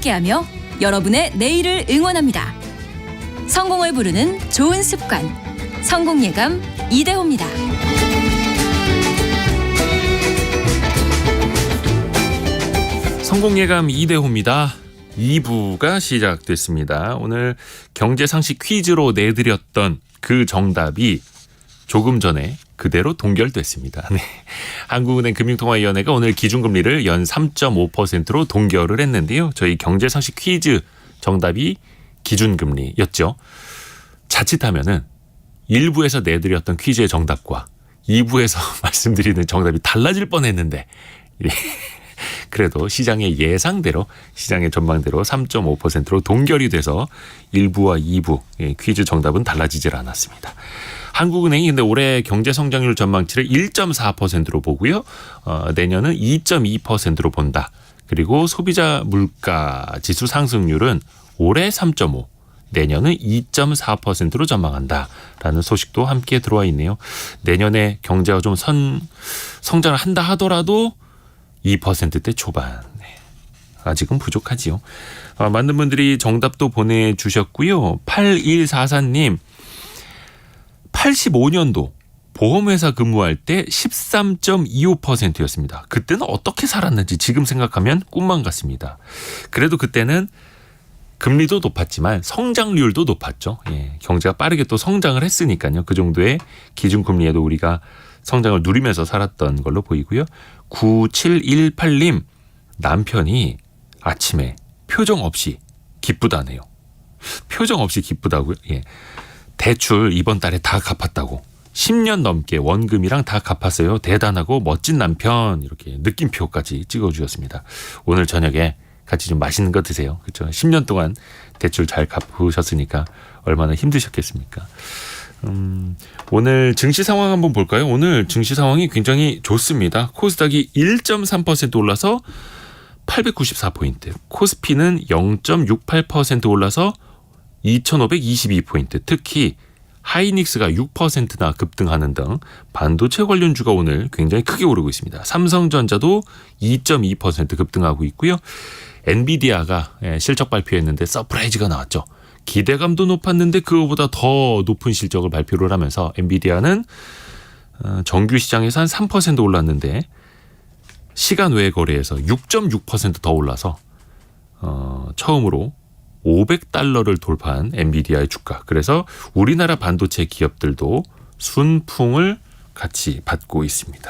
함께하며 여러분의 내일을 응원합니다. 성공을 부르는 좋은 습관, 성공예감 이대호입니다. 성공예감 이대호입니다. 2부가 시작됐습니다. 오늘 경제상식 퀴즈로 내드렸던 그 정답이 조금 전에 그대로 동결됐습니다. 네. 한국은행 금융통화위원회가 오늘 기준금리를 연 3.5%로 동결을 했는데요. 저희 경제상식 퀴즈 정답이 기준금리였죠. 자칫하면은 1부에서 내드렸던 퀴즈의 정답과 2부에서 말씀드리는 정답이 달라질 뻔했는데 그래도 시장의 예상대로, 시장의 전망대로 3.5%로 동결이 돼서 1부와 2부 퀴즈 정답은 달라지질 않았습니다. 한국은행이 근데 올해 경제성장률 전망치를 1.4%로 보고요. 내년은 2.2%로 본다. 그리고 소비자 물가 지수 상승률은 올해 3.5%, 내년은 2.4%로 전망한다라는 소식도 함께 들어와 있네요. 내년에 경제가 좀 성장을 한다 하더라도 2%대 초반. 네. 아직은 부족하지요. 많은 분들이 정답도 보내주셨고요. 8144님 85년도 보험회사 근무할 때 13.25%였습니다. 그때는 어떻게 살았는지 지금 생각하면 꿈만 같습니다. 그래도 그때는 금리도 높았지만 성장률도 높았죠. 예, 경제가 빠르게 또 성장을 했으니까요. 그 정도의 기준금리에도 우리가 성장을 누리면서 살았던 걸로 보이고요. 9718님 남편이 아침에 표정 없이 기쁘다네요. 표정 없이 기쁘다고요? 예. 대출 이번 달에 다 갚았다고. 10년 넘게 원금이랑 다 갚았어요. 대단하고 멋진 남편. 이렇게 느낌표까지 찍어주셨습니다. 오늘 저녁에 같이 좀 맛있는 거 드세요. 그렇죠? 10년 동안 대출 잘 갚으셨으니까 얼마나 힘드셨겠습니까? 오늘 증시 상황 한번 볼까요? 오늘 증시 상황이 굉장히 좋습니다. 코스닥이 1.3% 올라서 894포인트, 코스피는 0.68% 올라서 2522포인트, 특히 하이닉스가 6%나 급등하는 등 반도체 관련주가 오늘 굉장히 크게 오르고 있습니다. 삼성전자도 2.2% 급등하고 있고요. 엔비디아가 실적 발표했는데 서프라이즈가 나왔죠. 기대감도 높았는데 그거보다 더 높은 실적을 발표를 하면서 엔비디아는 정규 시장에서 한 3% 올랐는데 시간 외 거래에서 6.6% 더 올라서 처음으로 $500를 돌파한 엔비디아의 주가. 그래서 우리나라 반도체 기업들도 순풍을 같이 받고 있습니다.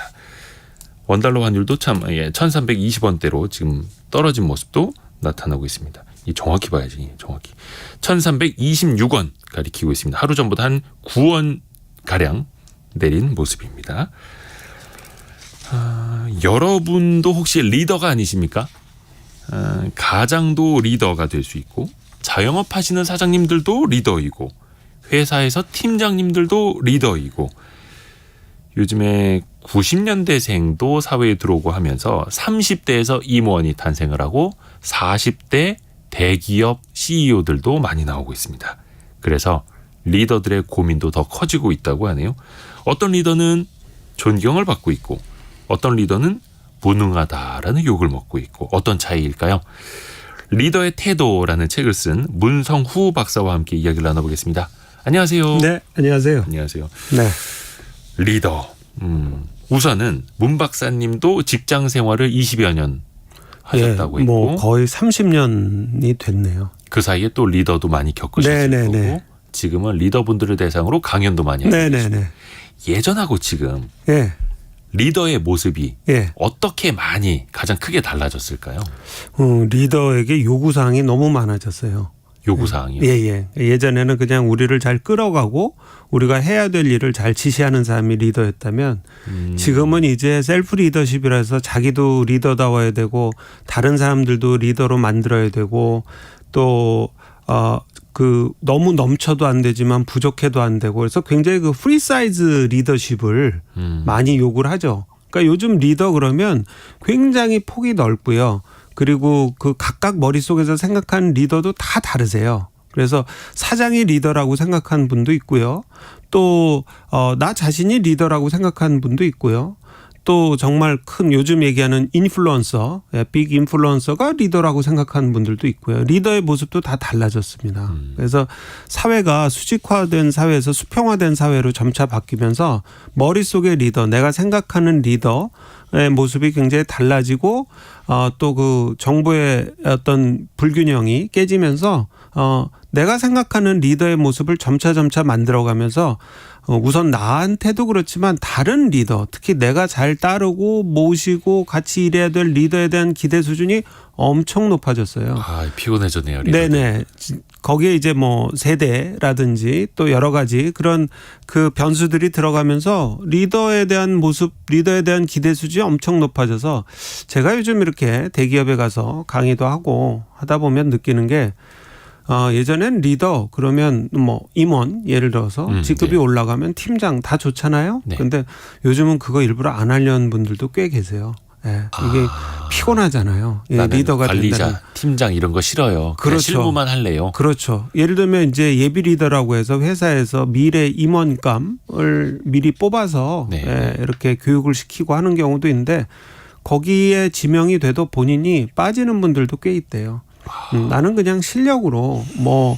원달러 환율도 참 1320원대로 지금 떨어진 모습도 나타나고 있습니다. 정확히 봐야지. 정확히 1326원 가리키고 있습니다. 하루 전보다 한 9원 가량 내린 모습입니다. 여러분도 혹시 리더가 아니십니까? 가장도 리더가 될 수 있고 자영업 하시는 사장님들도 리더이고 회사에서 팀장님들도 리더이고 요즘에 90년대생도 사회에 들어오고 하면서 30대에서 임원이 탄생을 하고 40대 대기업 CEO들도 많이 나오고 있습니다. 그래서 리더들의 고민도 더 커지고 있다고 하네요. 어떤 리더는 존경을 받고 있고 어떤 리더는 무능하다라는 욕을 먹고 있고 어떤 차이일까요? 리더의 태도라는 책을 쓴 문성후 박사와 함께 이야기를 나눠보겠습니다. 안녕하세요. 네, 안녕하세요. 안녕하세요. 네. 리더. 우선은 문 박사님도 직장 생활을 20여 년 하셨다고 했고 뭐 거의 30년이 됐네요. 그 사이에 또 리더도 많이 겪으셨을 거고 지금은 리더분들을 대상으로 강연도 많이 하고 계시고 예전하고 지금 리더의 모습이 어떻게 많이 가장 크게 달라졌을까요? 리더에게 요구사항이 너무 많아졌어요. 요구사항이요? 예전에는 그냥 우리를 잘 끌어가고 우리가 해야 될 일을 잘 지시하는 사람이 리더였다면 지금은 이제 셀프 리더십이라서 자기도 리더다워야 되고 다른 사람들도 리더로 만들어야 되고 또 너무 넘쳐도 안 되지만 부족해도 안 되고 그래서 굉장히 그 프리 사이즈 리더십을 많이 요구를 하죠. 그러니까 요즘 리더 그러면 굉장히 폭이 넓고요. 그리고 그 각각 머릿속에서 생각하는 리더도 다 다르세요. 그래서 사장이 리더라고 생각하는 분도 있고요. 또 나 자신이 리더라고 생각하는 분도 있고요. 또 정말 큰 요즘 얘기하는 인플루언서, 빅 인플루언서가 리더라고 생각하는 분들도 있고요. 리더의 모습도 다 달라졌습니다. 그래서 사회가 수직화된 사회에서 수평화된 사회로 점차 바뀌면서 머릿속의 리더, 내가 생각하는 리더의 모습이 굉장히 달라지고 또 그 정보의 어떤 불균형이 깨지면서 내가 생각하는 리더의 모습을 점차 만들어가면서 우선 나한테도 그렇지만 다른 리더, 특히 내가 잘 따르고 모시고 같이 일해야 될 리더에 대한 기대 수준이 엄청 높아졌어요. 아, 피곤해졌네요. 리더들. 네네. 거기에 이제 뭐 세대라든지 또 여러 가지 그런 그 변수들이 들어가면서 리더에 대한 모습, 리더에 대한 기대 수준이 엄청 높아져서 제가 요즘 이렇게 대기업에 가서 강의도 하고 하다 보면 느끼는 게 예전엔 리더 그러면 뭐 임원 예를 들어서 직급이 네. 올라가면 팀장 다 좋잖아요. 네. 근데 요즘은 그거 일부러 안 하려는 분들도 꽤 계세요. 예, 이게 피곤하잖아요. 예, 나는 리더가 관리자, 된다는. 팀장 이런 거 싫어요. 그냥 그렇죠. 실무만 할래요. 그렇죠. 예를 들면 이제 예비 리더라고 해서 회사에서 미래 임원감을 미리 뽑아서 네. 예, 이렇게 교육을 시키고 하는 경우도 있는데 거기에 지명이 돼도 본인이 빠지는 분들도 꽤 있대요. 나는 그냥 실력으로 뭐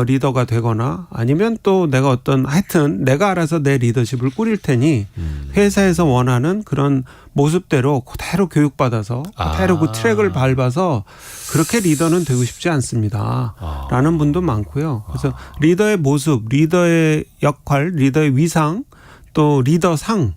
리더가 되거나 아니면 또 내가 어떤 하여튼 내가 알아서 내 리더십을 꾸릴 테니 회사에서 원하는 그런 모습대로 그대로 교육받아서 그대로 그 트랙을 밟아서 그렇게 리더는 되고 싶지 않습니다. 라는 분도 많고요. 그래서 리더의 모습, 리더의 역할, 리더의 위상 또 리더상에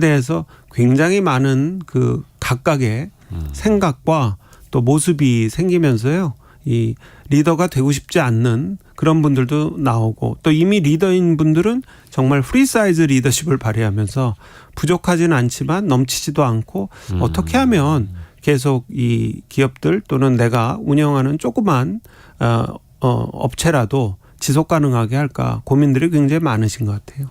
대해서 굉장히 많은 그 각각의 생각과 또 모습이 생기면서요. 이 리더가 되고 싶지 않는 그런 분들도 나오고 또 이미 리더인 분들은 정말 프리사이즈 리더십을 발휘하면서 부족하지는 않지만 넘치지도 않고 어떻게 하면 계속 이 기업들 또는 내가 운영하는 조그만 업체라도 지속 가능하게 할까 고민들이 굉장히 많으신 것 같아요.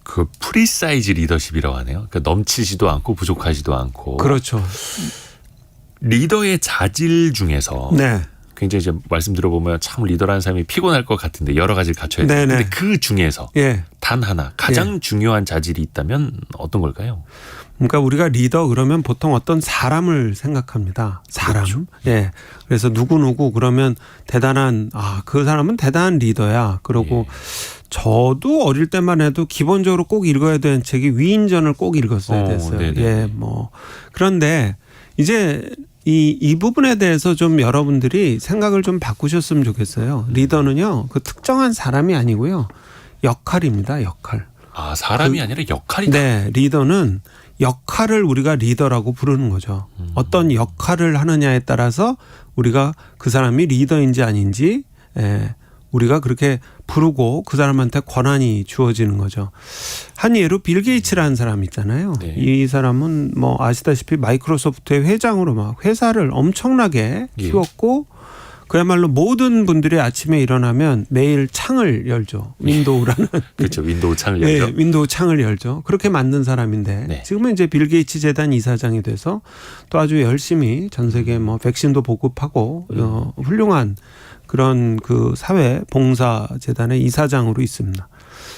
그 프리사이즈 리더십이라고 하네요. 그러니까 넘치지도 않고 부족하지도 않고. 그렇죠. 리더의 자질 중에서 네. 굉장히 이제 말씀 들어보면 참 리더라는 사람이 피곤할 것 같은데 여러 가지를 갖춰야 돼요. 네네. 근데 그 중에서 예. 단 하나 가장 중요한 자질이 있다면 어떤 걸까요? 그러니까 우리가 리더 그러면 보통 어떤 사람을 생각합니다. 사람. 그렇죠. 예. 그래서 누구 그러면 대단한 그 사람은 대단한 리더야. 그러고 저도 어릴 때만 해도 기본적으로 꼭 읽어야 되는 책이 위인전을 꼭 읽었어야 됐어요. 네네. 예. 뭐 그런데 이제 이 부분에 대해서 좀 여러분들이 생각을 좀 바꾸셨으면 좋겠어요. 리더는요, 그 특정한 사람이 아니고요, 역할입니다, 역할. 아, 사람이 아니라 역할이다. 네, 리더는 역할을 우리가 리더라고 부르는 거죠. 어떤 역할을 하느냐에 따라서 우리가 그 사람이 리더인지 아닌지, 우리가 그렇게 부르고 그 사람한테 권한이 주어지는 거죠. 한 예로 빌 게이츠라는 사람 있잖아요. 네. 이 사람은 뭐 아시다시피 마이크로소프트의 회장으로 막 회사를 엄청나게 키웠고 그야말로 모든 분들이 아침에 일어나면 매일 창을 열죠. 윈도우라는. 그렇죠. 윈도우 창을 열죠. 네, 윈도우 창을 열죠. 그렇게 만든 사람인데 네. 지금은 이제 빌 게이츠 재단 이사장이 돼서 또 아주 열심히 전 세계 뭐 백신도 보급하고 훌륭한 그런 그 사회 봉사 재단의 이사장으로 있습니다.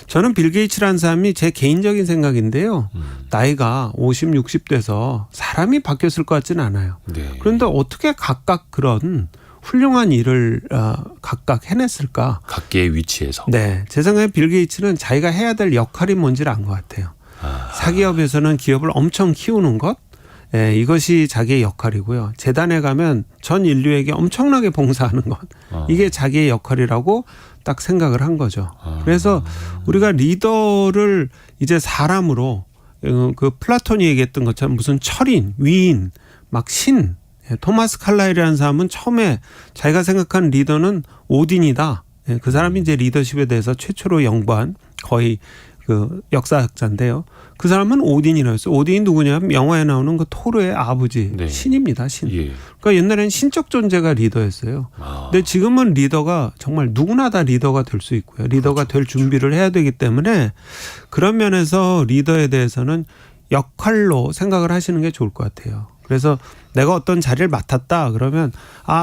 저는 빌 게이츠라는 사람이 제 개인적인 생각인데요. 나이가 50, 60 돼서 사람이 바뀌었을 것 같지는 않아요. 네. 그런데 어떻게 각각 그런 훌륭한 일을 각각 해냈을까? 각계의 위치에서. 네, 제 생각에 빌 게이츠는 자기가 해야 될 역할이 뭔지를 안 것 같아요. 사기업에서는 기업을 엄청 키우는 것, 이것이 자기의 역할이고요. 재단에 가면 전 인류에게 엄청나게 봉사하는 것, 이게 자기의 역할이라고 딱 생각을 한 거죠. 그래서 우리가 리더를 이제 사람으로 그 플라톤이 얘기했던 것처럼 무슨 철인, 위인, 막 신, 토마스 칼라일이라는 사람은 처음에 자기가 생각한 리더는 오딘이다. 그 사람이 이제 리더십에 대해서 최초로 연구한 거의 그 역사학자인데요. 그 사람은 오딘이라고 했어요. 오딘이 누구냐면 영화에 나오는 그 토르의 아버지, 네. 신입니다. 신. 예. 그러니까 옛날에는 신적 존재가 리더였어요. 근데 지금은 리더가 정말 누구나 다 리더가 될 수 있고요. 리더가 될 준비를 해야 되기 때문에 그런 면에서 리더에 대해서는 역할로 생각을 하시는 게 좋을 것 같아요. 그래서 내가 어떤 자리를 맡았다 그러면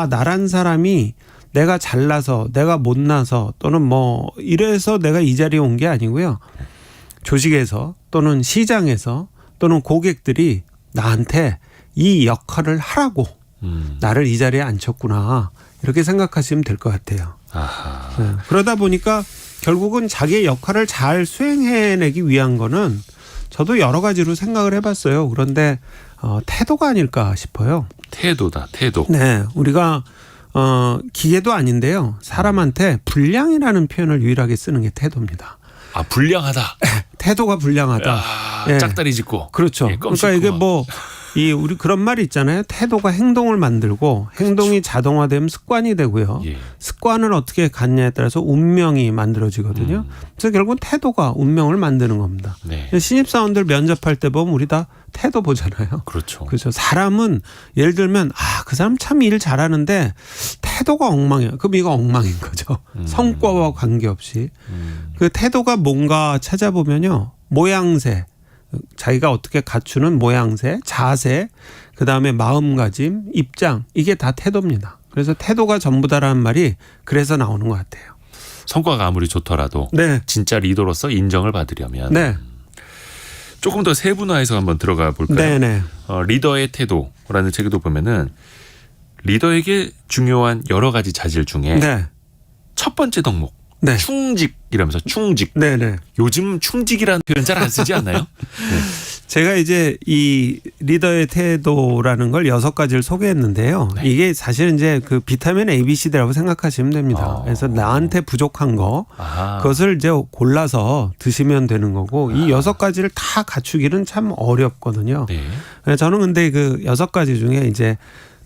나란 사람이 내가 잘나서 내가 못나서 또는 뭐 이래서 내가 이 자리에 온 게 아니고요. 조직에서 또는 시장에서 또는 고객들이 나한테 이 역할을 하라고 나를 이 자리에 앉혔구나 이렇게 생각하시면 될 것 같아요. 아하. 네. 그러다 보니까 결국은 자기의 역할을 잘 수행해내기 위한 거는 저도 여러 가지로 생각을 해봤어요. 그런데 태도가 아닐까 싶어요. 태도다. 태도. 네, 우리가 기계도 아닌데요. 사람한테 불량이라는 표현을 유일하게 쓰는 게 태도입니다. 아, 불량하다. 태도가 불량하다. 아, 예. 짝다리 짚고. 그렇죠. 예, 껌 그러니까 이게 씹고 뭐 우리 그런 말이 있잖아요. 태도가 행동을 만들고 행동이 자동화되면 습관이 되고요. 예. 습관을 어떻게 갖냐에 따라서 운명이 만들어지거든요. 그래서 결국은 태도가 운명을 만드는 겁니다. 네. 신입사원들 면접할 때 보면 우리 다 태도 보잖아요. 그렇죠. 그렇죠. 사람은 예를 들면 그 사람 참 일 잘하는데 태도가 엉망이야. 그럼 이거 엉망인 거죠. 성과와 관계없이. 그 태도가 뭔가 찾아보면요. 모양새. 자기가 어떻게 갖추는 모양새, 자세, 그다음에 마음가짐, 입장 이게 다 태도입니다. 그래서 태도가 전부다라는 말이 그래서 나오는 것 같아요. 성과가 아무리 좋더라도 네. 진짜 리더로서 인정을 받으려면 네. 조금 더 세분화해서 한번 들어가 볼까요? 네네. 리더의 태도라는 책에도 보면은 리더에게 중요한 여러 가지 자질 중에 네. 첫 번째 덕목 네. 충직이라면서 충직. 네네. 요즘 충직이라는 표현 잘 안 쓰지 않나요? 네. 제가 이제 이 리더의 태도라는 걸 6가지를 소개했는데요. 네. 이게 사실은 이제 그 비타민 ABCD라고 생각하시면 됩니다. 그래서 나한테 부족한 거 아하. 그것을 이제 골라서 드시면 되는 거고 이 6가지를 다 갖추기는 참 어렵거든요. 네. 저는 근데 그 6가지 중에 이제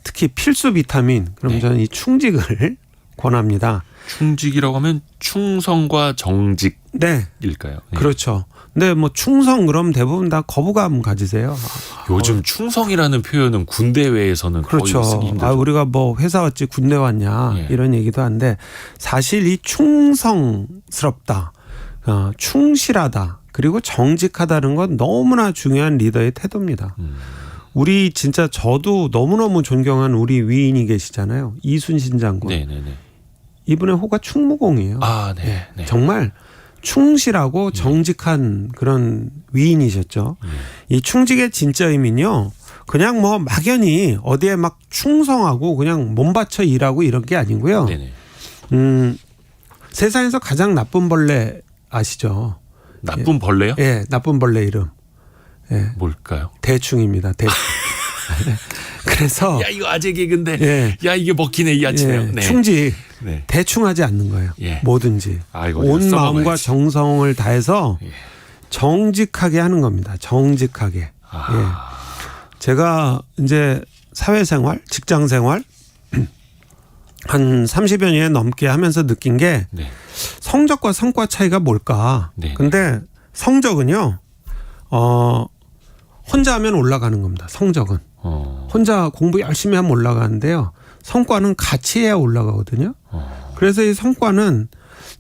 특히 필수 비타민 그럼 네. 저는 이 충직을 권합니다. 충직이라고 하면 충성과 정직일까요? 네. 네. 그렇죠. 근데 뭐 충성 그럼 대부분 다 거부감 가지세요. 요즘 충성이라는 표현은 군대 외에서는 그렇죠. 거의 쓰기 힘들죠. 우리가 뭐 회사 왔지 군대 왔냐 예. 이런 얘기도 한데 사실 이 충성스럽다, 충실하다 그리고 정직하다는 건 너무나 중요한 리더의 태도입니다. 우리 진짜 저도 너무너무 존경하는 우리 위인이 계시잖아요. 이순신 장군. 네네네. 이분의 호가 충무공이에요. 아, 네. 네. 정말 충실하고 정직한 그런 위인이셨죠. 이 충직의 진짜 의미는요. 그냥 뭐 막연히 어디에 막 충성하고 그냥 몸바쳐 일하고 이런 게 아니고요. 네네. 세상에서 가장 나쁜 벌레 아시죠? 나쁜 벌레요? 예, 나쁜 벌레 이름. 예, 뭘까요? 대충입니다. 대충. 그래서 야, 이거 아재 개그인데. 예. 야, 이게 먹히네 이 아침에요. 예, 네. 충직. 네. 대충 하지 않는 거예요. 예. 뭐든지. 아이고, 온 써먹어야지. 마음과 정성을 다해서 예. 정직하게 하는 겁니다. 정직하게. 아. 예. 제가 이제 사회생활, 직장생활 한 30여 년 넘게 하면서 느낀 게 네. 성적과 성과 차이가 뭘까. 네. 근데 성적은요. 혼자 하면 올라가는 겁니다. 성적은. 혼자 공부 열심히 하면 올라가는데요. 성과는 같이 해야 올라가거든요. 그래서 이 성과는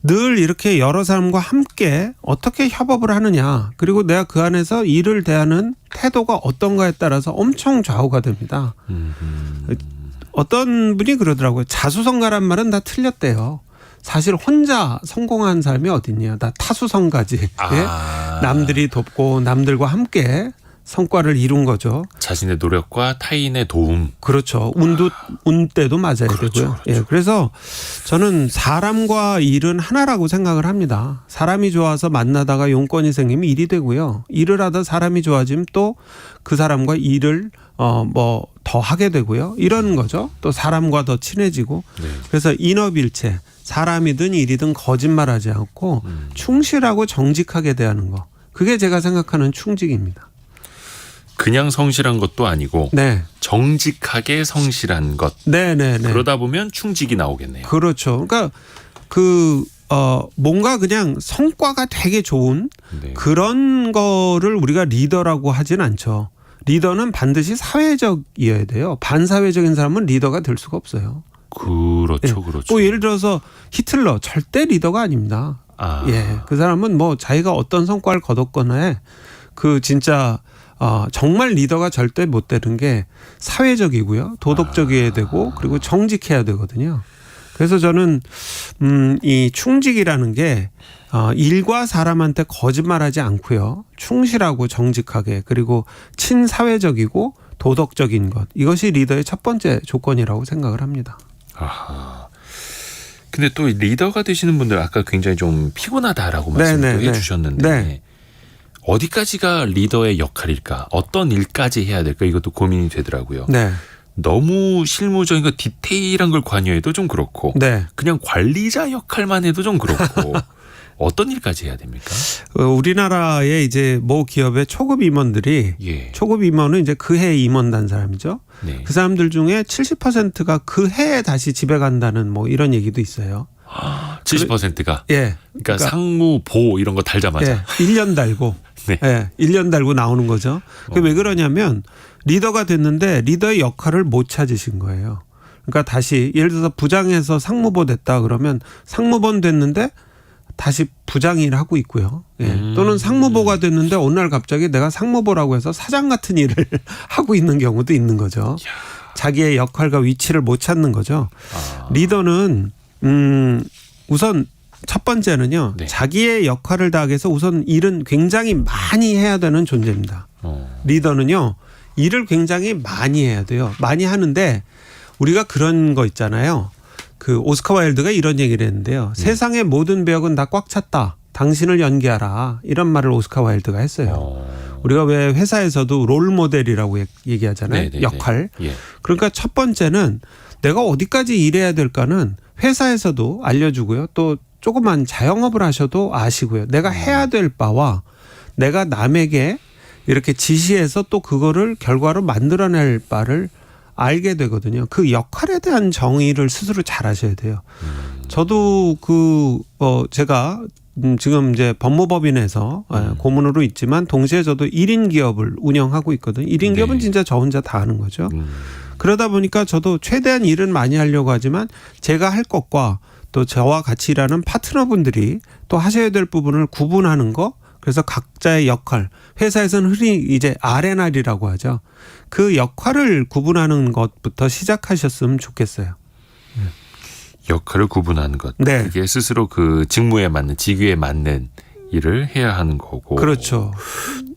늘 이렇게 여러 사람과 함께 어떻게 협업을 하느냐 그리고 내가 그 안에서 일을 대하는 태도가 어떤가에 따라서 엄청 좌우가 됩니다. 어떤 분이 그러더라고요. 자수성가란 말은 다 틀렸대요. 사실 혼자 성공한 사람이 어딨냐. 다 타수성가지. 아. 예? 남들이 돕고 남들과 함께 성과를 이룬 거죠. 자신의 노력과 타인의 도움. 그렇죠. 운 때도 맞아야 그렇죠, 되고요. 그렇죠. 예, 그래서 저는 사람과 일은 하나라고 생각을 합니다. 사람이 좋아서 만나다가 용건이 생기면 일이 되고요. 일을 하다 사람이 좋아지면 또 그 사람과 일을 뭐 더 하게 되고요. 이런 거죠. 또 사람과 더 친해지고. 네. 그래서 인업일체 사람이든 일이든 거짓말하지 않고 충실하고 정직하게 대하는 거. 그게 제가 생각하는 충직입니다. 그냥 성실한 것도 아니고 네. 정직하게 성실한 것. 네네네. 그러다 보면 충직이 나오겠네요. 그렇죠. 그러니까 뭔가 그냥 성과가 되게 좋은 네. 그런 거를 우리가 리더라고 하진 않죠. 리더는 반드시 사회적이어야 돼요. 반사회적인 사람은 리더가 될 수가 없어요. 그렇죠, 그렇죠. 뭐 예를 들어서 히틀러 절대 리더가 아닙니다. 아. 예, 그 사람은 뭐 자기가 어떤 성과를 거뒀거나 그 진짜 정말 리더가 절대 못 되는 게 사회적이고요, 도덕적이어야 되고 그리고 정직해야 되거든요. 그래서 저는 이 충직이라는 게 일과 사람한테 거짓말하지 않고요. 충실하고 정직하게 그리고 친사회적이고 도덕적인 것. 이것이 리더의 첫 번째 조건이라고 생각을 합니다. 아하. 근데 또 리더가 되시는 분들 아까 굉장히 좀 피곤하다라고 말씀을 해주셨는데 네. 어디까지가 리더의 역할일까? 어떤 일까지 해야 될까? 이것도 고민이 되더라고요. 네. 너무 실무적인 거 디테일한 걸 관여해도 좀 그렇고 네. 그냥 관리자 역할만 해도 좀 그렇고 어떤 일까지 해야 됩니까? 우리나라의 이제 모 기업의 초급 임원들이 예. 초급 임원은 이제 그 해 임원단 사람이죠. 네. 그 사람들 중에 70%가 그 해에 다시 집에 간다는 뭐 이런 얘기도 있어요. 70%가 예. 그러니까 상무 보 이런 거 달자마자 예. 1년 달고 네. 예. 1년 달고 나오는 거죠. 그게 왜 그러냐면 리더가 됐는데 리더의 역할을 못 찾으신 거예요. 그러니까 다시 예를 들어서 부장에서 상무보 됐다 그러면 상무본 됐는데 다시 부장 일을 하고 있고요. 예. 또는 상무보가 됐는데 어느 날 갑자기 내가 상무보라고 해서 사장 같은 일을 하고 있는 경우도 있는 거죠. 자기의 역할과 위치를 못 찾는 거죠. 리더는 우선 첫 번째는요. 네. 자기의 역할을 다하기 위해서 우선 일은 굉장히 많이 해야 되는 존재입니다. 리더는요. 일을 굉장히 많이 해야 돼요. 많이 하는데 우리가 그런 거 있잖아요. 그 오스카 와일드가 이런 얘기를 했는데요. 세상의 모든 배역은 다 꽉 찼다. 당신을 연기하라. 이런 말을 오스카 와일드가 했어요. 우리가 왜 회사에서도 롤 모델이라고 얘기하잖아요. 네네네. 역할. 예. 그러니까 첫 번째는 내가 어디까지 일해야 될까는 회사에서도 알려주고요. 또 조그만 자영업을 하셔도 아시고요. 내가 해야 될 바와 내가 남에게 이렇게 지시해서 또 그거를 결과로 만들어낼 바를 알게 되거든요. 그 역할에 대한 정의를 스스로 잘 하셔야 돼요. 저도 제가 지금 이제 법무법인에서 고문으로 있지만 동시에 저도 1인 기업을 운영하고 있거든요. 1인 기업은 진짜 저 혼자 다 하는 거죠. 그러다 보니까 저도 최대한 일은 많이 하려고 하지만 제가 할 것과 또 저와 같이 일하는 파트너분들이 또 하셔야 될 부분을 구분하는 거. 그래서 각자의 역할, 회사에서는 흔히 이제 R&R이라고 하죠. 그 역할을 구분하는 것부터 시작하셨으면 좋겠어요. 역할을 구분하는 것. 네. 그게 스스로 그 직무에 맞는 직위에 맞는 일을 해야 하는 거고. 그렇죠.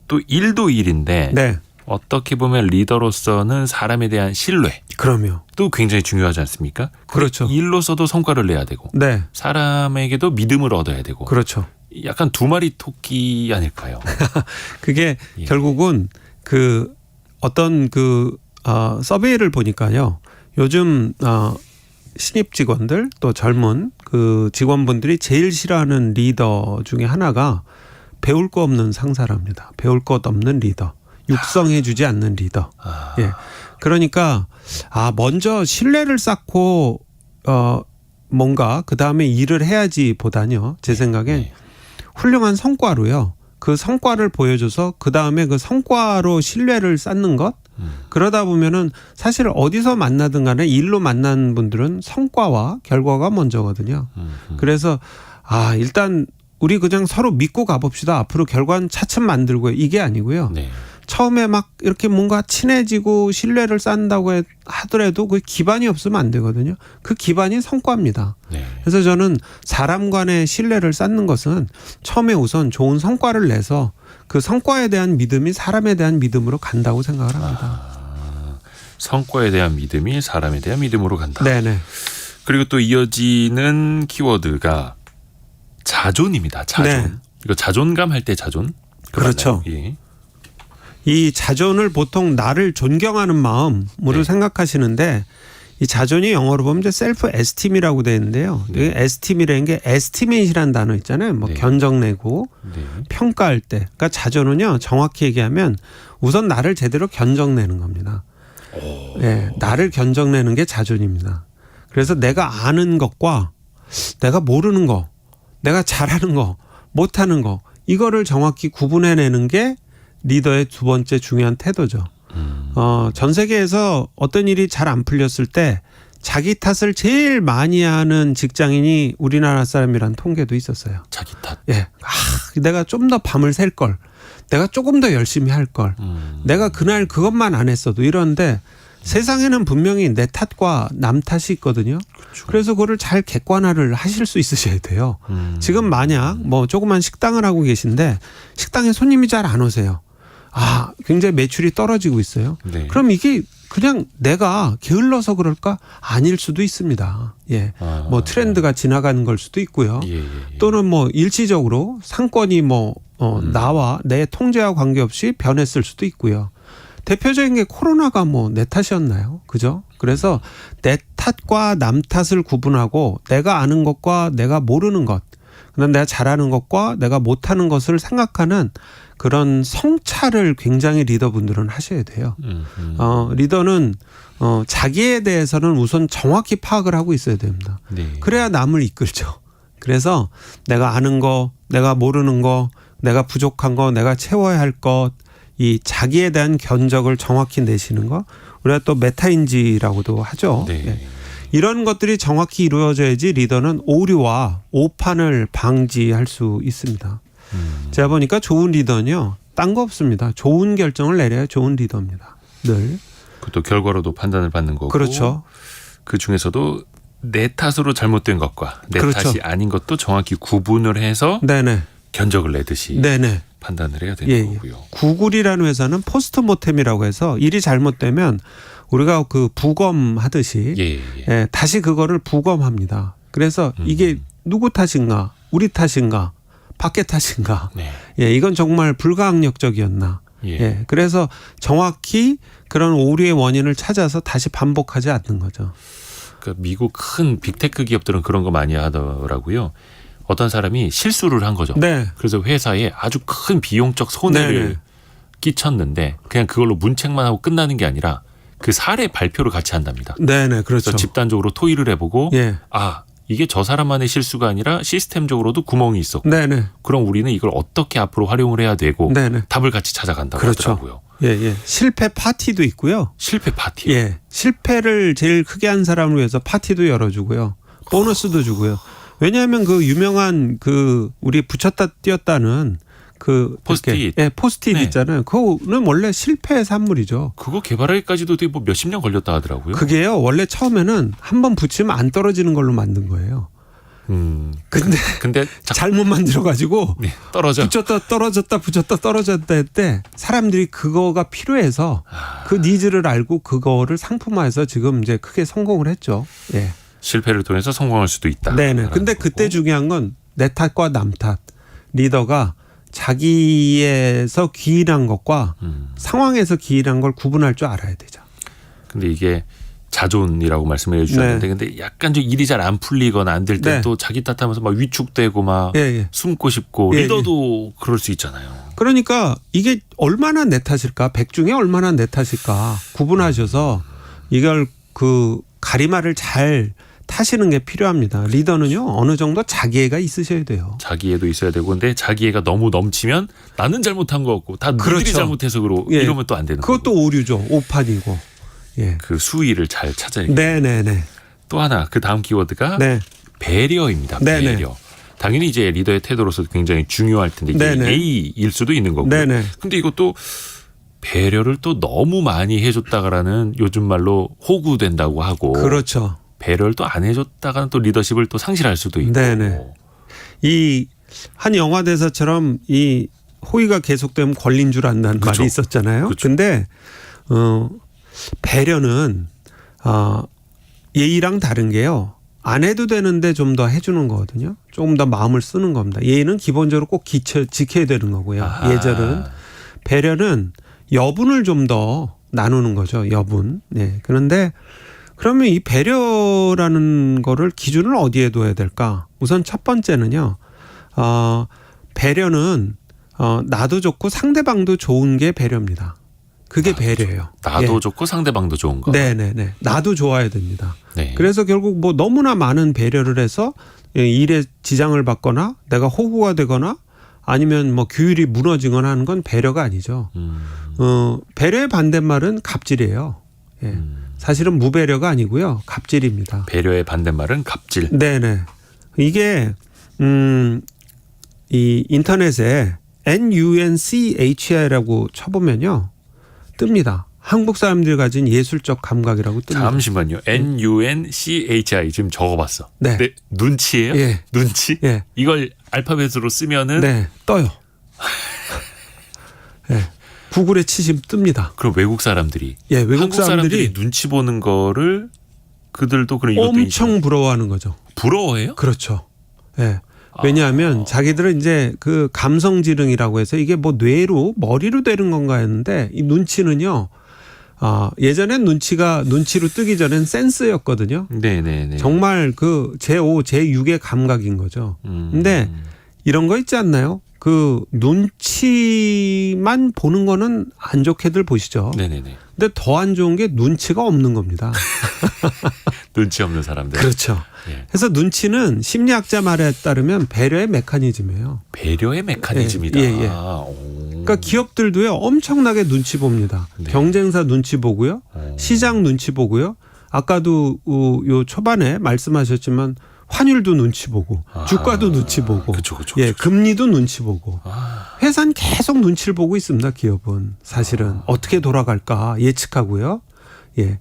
또 일도 일인데 네. 어떻게 보면 리더로서는 사람에 대한 신뢰. 그럼요. 또 굉장히 중요하지 않습니까? 그렇죠. 일로서도 성과를 내야 되고 네. 사람에게도 믿음을 얻어야 되고 그렇죠. 약간 두 마리 토끼 아닐까요? 그게 예. 결국은 그 어떤 서베이를 보니까요. 요즘 신입 직원들 또 젊은 그 직원분들이 제일 싫어하는 리더 중에 하나가 배울 거 없는 상사랍니다. 배울 것 없는 리더. 육성해 주지 않는 리더. 예. 그러니까 먼저 신뢰를 쌓고 뭔가 그다음에 일을 해야지 보다요. 제 생각엔 훌륭한 성과로요. 그 성과를 보여줘서 그다음에 그 성과로 신뢰를 쌓는 것. 그러다 보면은 사실 어디서 만나든 간에 일로 만난 분들은 성과와 결과가 먼저거든요. 그래서 일단 우리 그냥 서로 믿고 가봅시다. 앞으로 결과는 차츰 만들고요. 이게 아니고요. 네. 처음에 막 이렇게 뭔가 친해지고 신뢰를 쌓는다고 하더라도 그 기반이 없으면 안 되거든요. 그 기반이 성과입니다. 네. 그래서 저는 사람 간의 신뢰를 쌓는 것은 처음에 우선 좋은 성과를 내서 그 성과에 대한 믿음이 사람에 대한 믿음으로 간다고 생각을 합니다. 성과에 대한 믿음이 사람에 대한 믿음으로 간다. 네네. 그리고 또 이어지는 키워드가 자존입니다. 자존. 네. 이거 자존감 할 때 자존. 그렇죠. 예. 이 자존을 보통 나를 존경하는 마음으로 네. 생각하시는데 이 자존이 영어로 보면 이제 셀프 에스팀이라고 되어 있는데요. 네. 에스팀이라는 게 에스티메이트라는 단어 있잖아요. 뭐 네. 견적내고 네. 평가할 때. 그러니까 자존은요. 정확히 얘기하면 우선 나를 제대로 견적내는 겁니다. 네, 나를 견적내는 게 자존입니다. 그래서 내가 아는 것과 내가 모르는 거, 내가 잘하는 거, 못하는 거 이거를 정확히 구분해내는 게 리더의 두 번째 중요한 태도죠. 전 세계에서 어떤 일이 잘 안 풀렸을 때 자기 탓을 제일 많이 하는 직장인이 우리나라 사람이란 통계도 있었어요. 자기 탓. 예, 내가 좀 더 밤을 샐 걸, 내가 조금 더 열심히 할 걸, 내가 그날 그것만 안 했어도 이런데 세상에는 분명히 내 탓과 남 탓이 있거든요. 그렇죠. 그래서 그거를 잘 객관화를 하실 수 있으셔야 돼요. 지금 만약 뭐 조그만 식당을 하고 계신데 식당에 손님이 잘 안 오세요. 아, 굉장히 매출이 떨어지고 있어요. 네. 그럼 이게 그냥 내가 게을러서 그럴까? 아닐 수도 있습니다. 예. 뭐 트렌드가 지나가는 걸 수도 있고요. 예. 또는 뭐 일시적으로 상권이 뭐 나와 내 통제와 관계없이 변했을 수도 있고요. 대표적인 게 코로나가 뭐 내 탓이었나요? 그죠? 그래서 내 탓과 남 탓을 구분하고 내가 아는 것과 내가 모르는 것, 그다음 내가 잘하는 것과 내가 못하는 것을 생각하는 그런 성찰을 굉장히 리더분들은 하셔야 돼요. 리더는 자기에 대해서는 우선 정확히 파악을 하고 있어야 됩니다. 네. 그래야 남을 이끌죠. 그래서 내가 아는 거, 내가 모르는 거, 내가 부족한 거, 내가 채워야 할 것, 이 자기에 대한 견적을 정확히 내시는 거, 우리가 또 메타인지라고도 하죠. 네. 네. 이런 것들이 정확히 이루어져야지 리더는 오류와 오판을 방지할 수 있습니다. 제가 보니까 좋은 리더는요, 딴 거 없습니다. 좋은 결정을 내려야 좋은 리더입니다. 늘. 그것도 결과로도 판단을 받는 거고. 그렇죠. 그 중에서도 내 탓으로 잘못된 것과 내 그렇죠. 탓이 아닌 것도 정확히 구분을 해서 네네. 견적을 내듯이 네네. 판단을 해야 되는 예, 거고요. 구글이라는 회사는 포스트모템이라고 해서 일이 잘못되면 우리가 그 부검하듯이 예. 다시 그거를 부검합니다. 그래서 이게 누구 탓인가, 우리 탓인가, 밖에 탓인가. 네. 예, 이건 정말 불가항력적이었나. 예. 그래서 정확히 그런 오류의 원인을 찾아서 다시 반복하지 않는 거죠. 그 미국 큰 빅테크 기업들은 그런 거 많이 하더라고요. 어떤 사람이 실수를 한 거죠. 네. 그래서 회사에 아주 큰 비용적 손해를 네네. 끼쳤는데 그냥 그걸로 문책만 하고 끝나는 게 아니라 그 사례 발표를 같이 한답니다. 네네, 그렇죠. 그래서 집단적으로 토의를 해보고 예. 아 이게 저 사람만의 실수가 아니라 시스템적으로도 구멍이 있었고 네네. 그럼 우리는 이걸 어떻게 앞으로 활용을 해야 되고 네네. 답을 같이 찾아간다고 그렇죠. 하더라고요. 예. 실패 파티도 있고요. 실패 파티요. 예. 실패를 제일 크게 한 사람을 위해서 파티도 열어주고요. 보너스도 주고요. 왜냐하면 그 유명한 그 우리 붙였다 띄었다는 그 포스트잇. 예, 포스트잇 네. 있잖아요. 그거는 원래 실패의 산물이죠. 그거 개발하기까지도 되게 뭐 몇십 년 걸렸다 하더라고요. 그게요. 원래 처음에는 한 번 붙이면 안 떨어지는 걸로 만든 거예요. 근데 잘못 만들어 가지고 네, 떨어져. 붙였다 떨어졌다 붙였다 떨어졌다 했대. 사람들이 그거가 필요해서 그 니즈를 알고 그거를 상품화해서 지금 이제 크게 성공을 했죠. 예. 실패를 통해서 성공할 수도 있다. 네네. 근데 그때 중요한 건 내 탓과 남 탓. 리더가 자기에서 기인한 것과 상황에서 기인한 걸 구분할 줄 알아야 되죠. 근데 이게 자존이라고 말씀을 해주셨는데, 네. 근데 약간 좀 일이 잘 안 풀리거나 안 될 때 네. 또 자기 탓하면서 막 위축되고 막 예. 숨고 싶고 예, 리더도 그럴 수 있잖아요. 그러니까 이게 얼마나 내 탓일까? 100 중에 얼마나 내 탓일까? 구분하셔서 이걸 그 가리마를 잘 타시는 게 필요합니다. 리더는요, 어느 정도 자기애가 있으셔야 돼요. 자기애도 있어야 되고, 근데 자기애가 너무 넘치면 나는 잘못한 거 없고 다 그렇죠. 너희들이 잘못해서 예. 이러면 또 안 되는 거고. 그것도 오류죠. 오판이고. 예. 그 수위를 잘 찾아야 돼요. 네네네. 또 하나 그 다음 키워드가 네. 배려입니다. 네네. 배려. 당연히 이제 리더의 태도로서 굉장히 중요할 텐데 이게 네네. A일 수도 있는 거고요. 네네. 근데 이것도 배려를 또 너무 많이 해줬다가라는 요즘 말로 호구된다고 하고 그렇죠. 배려를 또 안 해줬다가는 또 리더십을 또 상실할 수도 있고. 네네. 이 한 영화 대사처럼 이 호의가 계속되면 권리인 줄 안다는 그쵸. 말이 있었잖아요. 그쵸. 근데 배려는 예의랑 다른 게요. 안 해도 되는데 좀 더 해주는 거거든요. 조금 더 마음을 쓰는 겁니다. 예의는 기본적으로 꼭 지켜야 되는 거고요. 아하. 예절은. 배려는 여분을 좀 더 나누는 거죠. 여분. 네. 그런데 그러면 이 배려라는 거를 기준을 어디에 둬야 될까? 우선 첫 번째는요. 배려는 나도 좋고 상대방도 좋은 게 배려입니다. 그게 배려예요. 나도 예. 좋고 상대방도 좋은 거. 네네네. 나도 좋아야 됩니다. 네. 그래서 결국 뭐 너무나 많은 배려를 해서 일에 지장을 받거나 내가 호구가 되거나 아니면 뭐 규율이 무너지거나 하는 건 배려가 아니죠. 배려의 반대말은 갑질이에요. 예. 사실은 무배려가 아니고요. 갑질입니다. 배려의 반대말은 갑질. 네네. 이게 이 인터넷에 NUNCHI라고 쳐보면요 뜹니다. 한국 사람들이 가진 예술적 감각이라고 뜹니다. 잠시만요. NUNCHI 지금 적어봤어. 네. 눈치예요? 예. 눈치? 예. 이걸 알파벳으로 쓰면은 네, 떠요. 예. 구글에 치시면 뜹니다. 그럼 외국 사람들이 예, 외국 한국 사람들이 눈치 보는 거를 그들도 그런 이것도 엄청 부러워하는 거죠. 부러워해요? 그렇죠. 예. 왜냐하면 자기들은 이제 그 감성지능이라고 해서 이게 뭐 뇌로 머리로 되는 건가 했는데 이 눈치는요. 예전엔 눈치로 뜨기 전엔 센스였거든요. 네네네. 정말 그 제5, 제6의 감각인 거죠. 근데 이런 거 있지 않나요? 그 눈치만 보는 거는 안 좋게들 보시죠. 네네네. 근데 더 안 좋은 게 눈치가 없는 겁니다. 눈치 없는 사람들. 그렇죠. 예. 그래서 눈치는 심리학자 말에 따르면 배려의 메커니즘이에요. 배려의 메커니즘이다. 예, 예. 오. 그러니까 기업들도요 엄청나게 눈치 봅니다. 네. 경쟁사 눈치 보고요, 시장 눈치 보고요. 아까도 요 초반에 말씀하셨지만 환율도 눈치 보고, 주가도 눈치 보고, 그쵸. 예, 금리도 눈치 보고. 아. 회사는 계속 눈치를 보고 있습니다. 기업은 사실은 어떻게 돌아갈까 예측하고요. 예.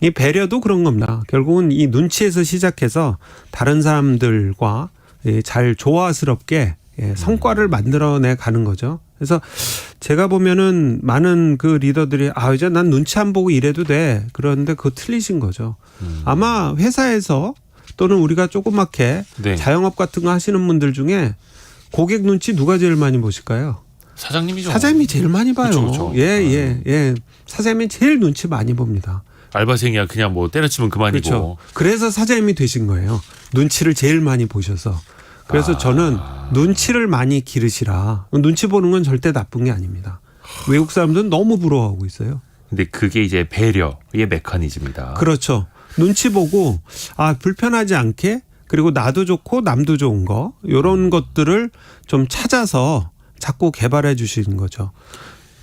이 배려도 그런 겁니다. 결국은 이 눈치에서 시작해서 다른 사람들과 잘 조화스럽게 성과를 만들어내 가는 거죠. 그래서 제가 보면은 많은 그 리더들이 이제 난 눈치 안 보고 일해도 돼. 그런데 그거 틀리신 거죠. 아마 회사에서 또는 우리가 조그맣게 네. 자영업 같은 거 하시는 분들 중에 고객 눈치 누가 제일 많이 보실까요? 사장님이죠. 사장님이 제일 많이 봐요. 그쵸. 예. 사장님이 제일 눈치 많이 봅니다. 알바생이야 그냥 뭐 때려치면 그만이고. 그렇죠. 그래서 사장님이 되신 거예요. 눈치를 제일 많이 보셔서. 그래서 저는 눈치를 많이 기르시라. 눈치 보는 건 절대 나쁜 게 아닙니다. 외국 사람들은 너무 부러워하고 있어요. 근데 그게 이제 배려의 메커니즘이다. 그렇죠. 눈치 보고 불편하지 않게 그리고 나도 좋고 남도 좋은 거 이런 것들을 좀 찾아서 자꾸 개발해 주시는 거죠.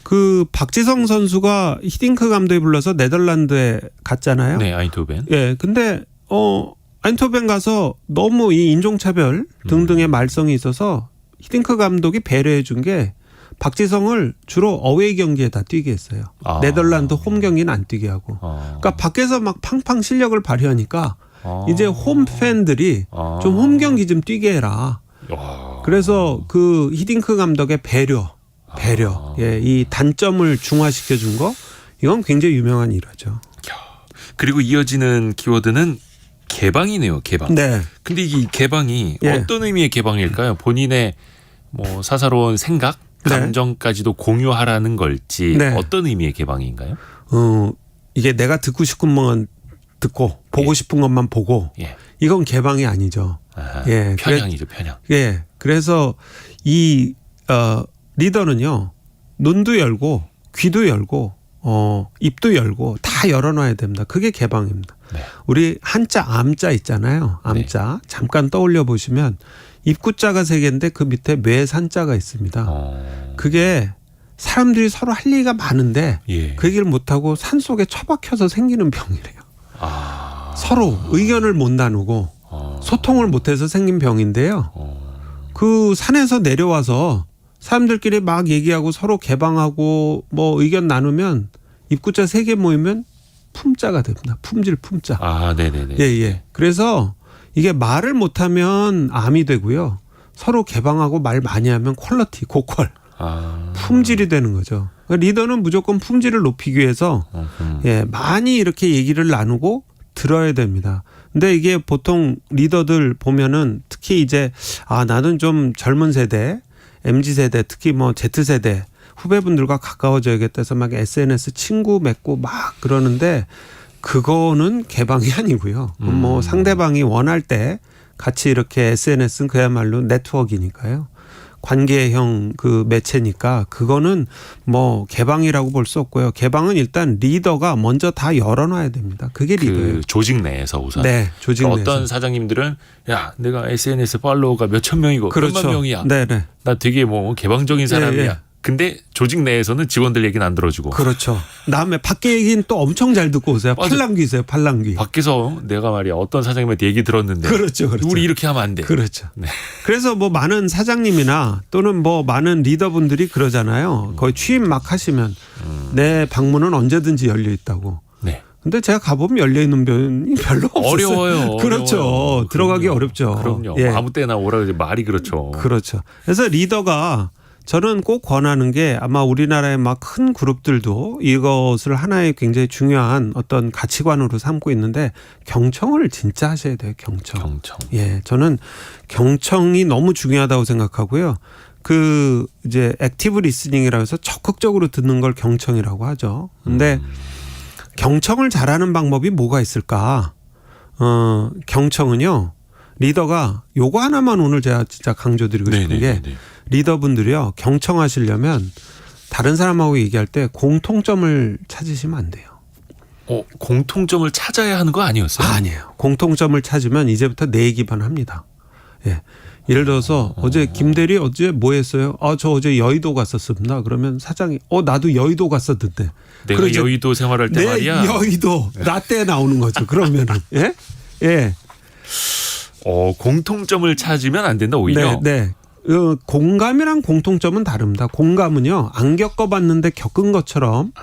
그 박지성 선수가 히딩크 감독이 불러서 네덜란드에 갔잖아요. 네, 아인토벤. 예, 근데 아인토벤 가서 너무 이 인종차별 등등의 말썽이 있어서 히딩크 감독이 배려해 준 게 박지성을 주로 어웨이 경기에다 뛰게 했어요. 네덜란드 홈 경기는 안 뛰게 하고. 그러니까 밖에서 막 팡팡 실력을 발휘하니까 이제 홈 팬들이 좀 홈 경기 좀 뛰게 해라. 그래서 그 히딩크 감독의 배려, 이 단점을 중화시켜 준 거 이건 굉장히 유명한 일화죠. 그리고 이어지는 키워드는 개방이네요. 개방. 네. 근데 이 개방이 예. 어떤 의미의 개방일까요? 본인의 뭐 사사로운 생각, 감정까지도 공유하라는 걸지 네. 어떤 의미의 개방인가요? 이게 내가 듣고 싶은 것만 듣고 보고 싶은 것만 보고 예. 이건 개방이 아니죠. 예. 편향이죠, 편향. 예. 그래서 이 리더는요. 눈도 열고 귀도 열고 입도 열고 다 열어놔야 됩니다. 그게 개방입니다. 네. 우리 한자 암자 있잖아요. 암자 잠깐 떠올려 보시면 입구자가 3개인데 그 밑에 매산자가 있습니다. 그게 사람들이 서로 할 얘기가 많은데 예. 그 얘기를 못하고 산속에 처박혀서 생기는 병이래요. 서로 의견을 못 나누고 소통을 못해서 생긴 병인데요. 그 산에서 내려와서 사람들끼리 막 얘기하고 서로 개방하고 뭐 의견 나누면 입구자 3개 모이면 품자가 됩니다. 품질 품자. 네네네. 예. 그래서 이게 말을 못하면 암이 되고요. 서로 개방하고 말 많이 하면 퀄리티, 고퀄, 품질이 되는 거죠. 리더는 무조건 품질을 높이기 위해서 많이 이렇게 얘기를 나누고 들어야 됩니다. 근데 이게 보통 리더들 보면은 특히 이제 나는 좀 젊은 세대, MZ세대, 특히 뭐 Z세대 후배분들과 가까워져야겠다 해서 막 SNS 친구 맺고 막 그러는데 그거는 개방이 아니고요. 뭐 상대방이 원할 때 같이 이렇게 SNS는 그야말로 네트워크니까요. 관계형 그 매체니까 그거는 뭐 개방이라고 볼 수 없고요. 개방은 일단 리더가 먼저 다 열어놔야 됩니다. 그게 리더예요. 그 조직 내에서 우선. 네, 조직 내에서. 어떤 사장님들은 야 내가 SNS 팔로워가 몇천 명이고 그렇죠. 몇만 명이야. 네네. 나 되게 뭐 개방적인 사람이야. 예. 근데 조직 내에서는 직원들 얘기는 안 들어주고. 그렇죠. 다음에 밖에 얘기는 또 엄청 잘 듣고 오세요. 팔랑귀세요, 팔랑귀. 밖에서 내가 말이야 어떤 사장님한테 얘기 들었는데. 그렇죠. 우리 이렇게 하면 안 돼. 그렇죠. 네. 그래서 뭐 많은 사장님이나 또는 뭐 많은 리더분들이 그러잖아요. 거의 취임 막 하시면 내 방문은 언제든지 열려 있다고. 네. 근데 제가 가보면 열려 있는 면이 별로 없었어요. 어려워요. 그렇죠. 어려워요. 들어가기 그럼요. 어렵죠. 그럼요. 예. 아무 때나 오라 그러지 말이 그렇죠. 그렇죠. 그래서 리더가 저는 꼭 권하는 게 아마 우리나라의 막 큰 그룹들도 이것을 하나의 굉장히 중요한 어떤 가치관으로 삼고 있는데 경청을 진짜 하셔야 돼요. 경청. 경청. 예, 저는 경청이 너무 중요하다고 생각하고요. 그 이제 액티브 리스닝이라고 해서 적극적으로 듣는 걸 경청이라고 하죠. 근데 경청을 잘하는 방법이 뭐가 있을까? 경청은요. 리더가 요거 하나만 오늘 제가 진짜 강조드리고 싶은 게 리더분들이요. 경청하시려면 다른 사람하고 얘기할 때 공통점을 찾으시면 안 돼요. 공통점을 찾아야 하는 거 아니었어요? 아니에요. 공통점을 찾으면 이제부터 내 얘기만 합니다. 예. 예를 들어서 어제 김대리 어제 뭐 했어요? 저 어제 여의도 갔었습니다. 그러면 사장이 나도 여의도 갔었는데. 내가 그러죠. 여의도 생활할 때 내 말이야. 여의도 나 때 나오는 거죠. 그러면은 예? 예. 공통점을 찾으면 안 된다 오히려. 네. 공감이랑 공통점은 다릅니다. 공감은요. 안 겪어봤는데 겪은 것처럼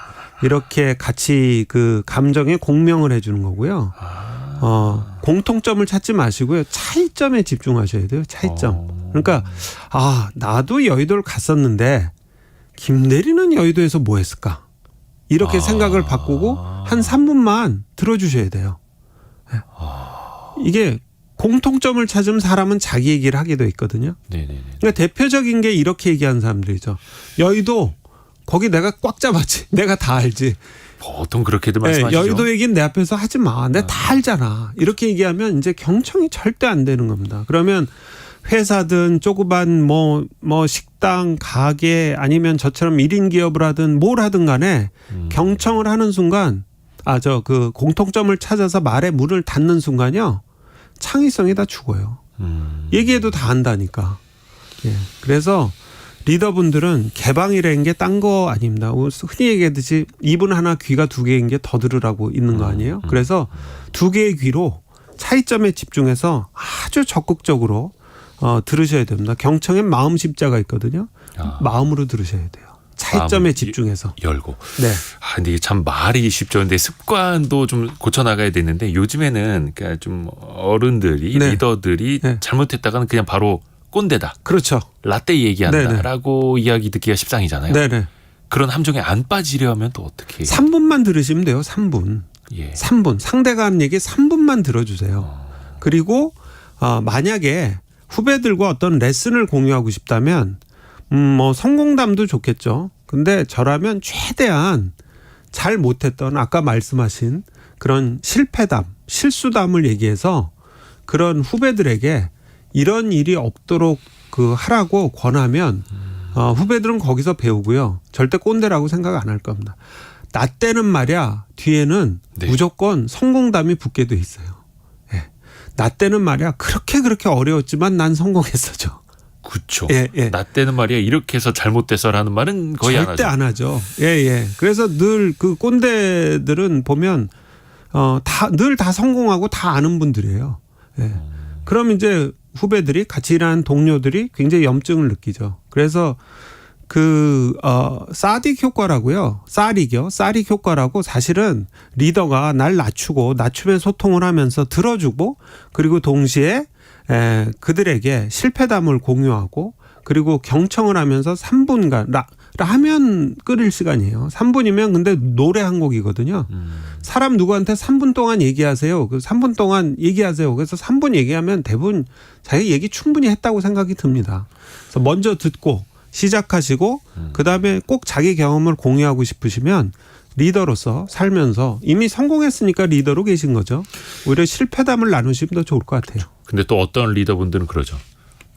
이렇게 같이 그 감정에 공명을 해주는 거고요. 공통점을 찾지 마시고요. 차이점에 집중하셔야 돼요. 차이점. 그러니까 나도 여의도를 갔었는데 김대리는 여의도에서 뭐 했을까? 이렇게 생각을 바꾸고 한 3분만 들어주셔야 돼요. 이게 공통점을 찾으면 사람은 자기 얘기를 하게 돼 있거든요. 네네네. 그러니까 대표적인 게 이렇게 얘기하는 사람들이죠. 여의도 거기 내가 꽉 잡았지. 내가 다 알지. 보통 그렇게들 말씀하시죠. 여의도 얘기는 내 앞에서 하지 마. 내가 다 알잖아. 이렇게 얘기하면 이제 경청이 절대 안 되는 겁니다. 그러면 회사든 조그만 뭐 식당, 가게 아니면 저처럼 1인 기업을 하든 뭘 하든 간에 경청을 하는 순간 그 공통점을 찾아서 말에 문을 닫는 순간요. 창의성이 다 죽어요. 얘기해도 다 안다니까. 예. 그래서 리더분들은 개방이라는 게 딴 거 아닙니다. 흔히 얘기하듯이 입은 하나 귀가 두 개인 게 더 들으라고 있는 거 아니에요. 그래서 두 개의 귀로 차이점에 집중해서 아주 적극적으로 들으셔야 됩니다. 경청엔 마음 십자가 있거든요. 마음으로 들으셔야 돼요. 차이점에 집중해서. 열고. 네. 근데 이게 참 말이 쉽죠. 근데 습관도 좀 고쳐나가야 되는데 요즘에는 그러니까 좀 어른들이 리더들이 잘못했다가는 그냥 바로 꼰대다. 그렇죠. 라떼 얘기한다라고 이야기 듣기가 십상이잖아요. 네네. 그런 함정에 안 빠지려면 또 어떻게? 3분만 들으시면 돼요. 3분. 예. 3분. 상대가 하는 얘기 3분만 들어주세요. 그리고 만약에 후배들과 어떤 레슨을 공유하고 싶다면 성공담도 좋겠죠. 근데 저라면 최대한 잘 못했던 아까 말씀하신 그런 실패담, 실수담을 얘기해서 그런 후배들에게 이런 일이 없도록 하라고 권하면 후배들은 거기서 배우고요. 절대 꼰대라고 생각 안 할 겁니다. 나 때는 말이야 뒤에는 무조건 성공담이 붙게 돼 있어요. 예. 나 때는 말이야 그렇게 어려웠지만 난 성공했어죠. 그렇죠. 예. 나 때는 말이야 이렇게 해서 잘못됐어라는 말은 거의 절대 안 하죠. 예. 그래서 늘 그 꼰대들은 보면 늘 다 성공하고 다 아는 분들이에요. 예. 그럼 이제 후배들이 같이 일하는 동료들이 굉장히 염증을 느끼죠. 그래서 사딕 효과라고요. 사릭 효과라고 사실은 리더가 날 낮춤의 소통을 하면서 들어주고 그리고 동시에 그들에게 실패담을 공유하고 그리고 경청을 하면서 3분간 라면 끓일 시간이에요. 3분이면 근데 노래 한 곡이거든요. 사람 누구한테 3분 동안 얘기하세요. 3분 동안 얘기하세요. 그래서 3분 얘기하면 대부분 자기 얘기 충분히 했다고 생각이 듭니다. 그래서 먼저 듣고 시작하시고 그다음에 꼭 자기 경험을 공유하고 싶으시면 리더로서 살면서 이미 성공했으니까 리더로 계신 거죠. 오히려 실패담을 나누시면 더 좋을 것 같아요. 근데 또 어떤 리더분들은 그러죠.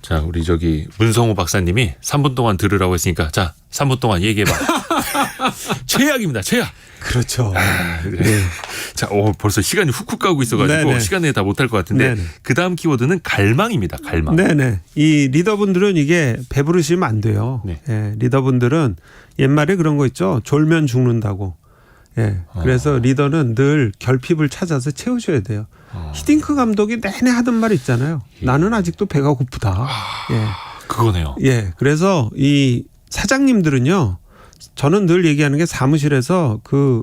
자, 우리 문성호 박사님이 3분 동안 들으라고 했으니까 자, 3분 동안 얘기해봐. 최악입니다. 최악. 그렇죠. 네. 자, 벌써 시간이 훅훅 가고 있어가지고 시간 내에 다 못할 것 같은데 그 다음 키워드는 갈망입니다. 갈망. 네네. 이 리더분들은 이게 배부르시면 안 돼요. 예, 리더분들은 옛말에 그런 거 있죠. 졸면 죽는다고. 예. 그래서 리더는 늘 결핍을 찾아서 채우셔야 돼요. 히딩크 감독이 내내 하던 말 있잖아요. 나는 아직도 배가 고프다. 예. 그거네요. 예. 그래서 이 사장님들은요. 저는 늘 얘기하는 게 사무실에서 그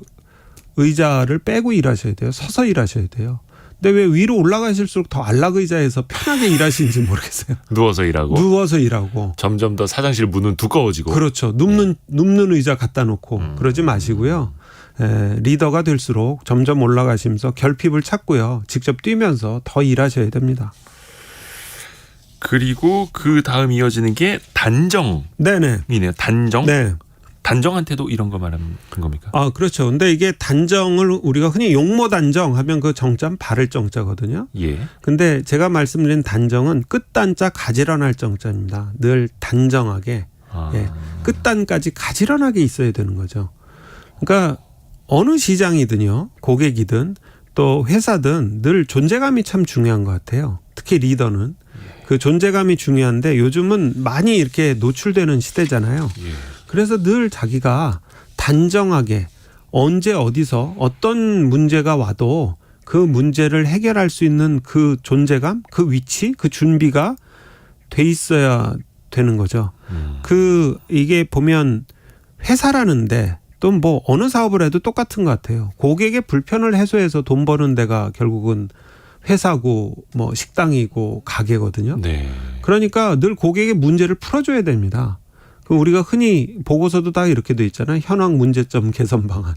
의자를 빼고 일하셔야 돼요. 서서 일하셔야 돼요. 근데 왜 위로 올라가실수록 더 안락의자에서 편하게 일하시는지 모르겠어요. 누워서 일하고. 누워서 일하고. 점점 더 사장실 문은 두꺼워지고. 그렇죠. 눕는 의자 갖다 놓고 그러지 마시고요. 리더가 될수록 점점 올라가시면서 결핍을 찾고요. 직접 뛰면서 더 일하셔야 됩니다. 그리고 그 다음 이어지는 게 단정이네요. 네네. 단정. 네. 단정한테도 이런 거 말하는 겁니까? 아, 그렇죠. 근데 이게 단정을 우리가 흔히 용모 단정 하면 그 정자는 바를 정자거든요. 예. 근데 제가 말씀드린 단정은 끝단자 가지런할 정자입니다. 늘 단정하게. 예. 끝단까지 가지런하게 있어야 되는 거죠. 그러니까 어느 시장이든요. 고객이든 또 회사든 늘 존재감이 참 중요한 것 같아요. 특히 리더는. 그 존재감이 중요한데 요즘은 많이 이렇게 노출되는 시대잖아요. 예. 그래서 늘 자기가 단정하게 언제 어디서 어떤 문제가 와도 그 문제를 해결할 수 있는 그 존재감, 그 위치, 그 준비가 돼 있어야 되는 거죠. 이게 보면 회사라는데 또 뭐 어느 사업을 해도 똑같은 것 같아요. 고객의 불편을 해소해서 돈 버는 데가 결국은 회사고 뭐 식당이고 가게거든요. 네. 그러니까 늘 고객의 문제를 풀어줘야 됩니다. 우리가 흔히 보고서도 다 이렇게 돼 있잖아요. 현황 문제점 개선 방안.